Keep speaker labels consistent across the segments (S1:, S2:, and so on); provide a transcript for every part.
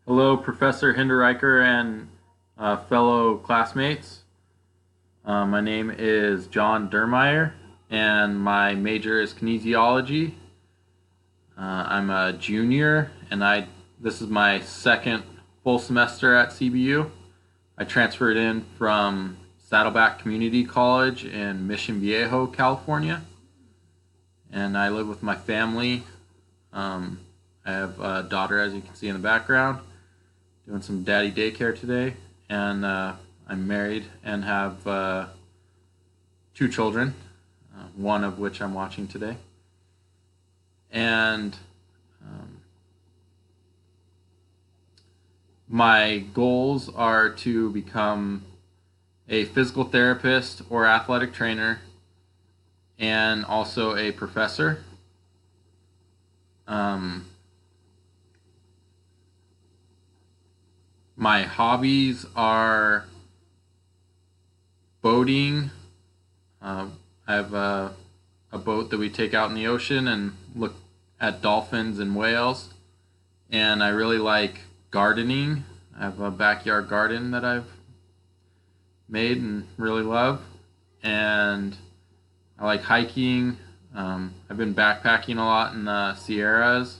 S1: Hello, Professor Hinderreicher and fellow classmates. My name is John Dermeyer, and my major is kinesiology. I'm a junior, and this is my second full semester at CBU. I transferred in from Saddleback Community College in Mission Viejo, California, and I live with my family. I have a daughter, as you can see in the background, doing some daddy daycare today, and I'm married and have two children, one of which I'm watching today. And my goals are to become a physical therapist or athletic trainer, and also a professor. My hobbies are boating. I have a boat that we take out in the ocean and look at dolphins and whales. And I really like gardening. I have a backyard garden that I've made and really love. And I like hiking. I've been backpacking a lot in the Sierras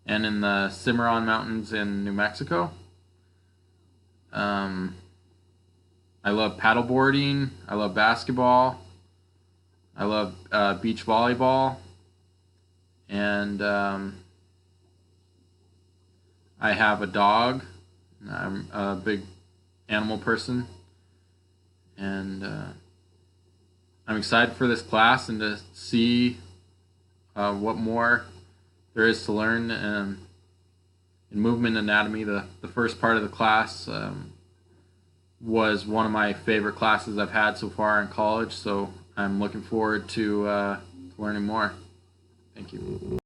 S1: and in the Cimarron Mountains in New Mexico. I love paddleboarding. I love basketball. I love beach volleyball. And I have a dog. I'm a big animal person. And I'm excited for this class and to see what more there is to learn in movement anatomy. The first part of the class was one of my favorite classes I've had so far in college, so I'm looking forward to learning more. Thank you.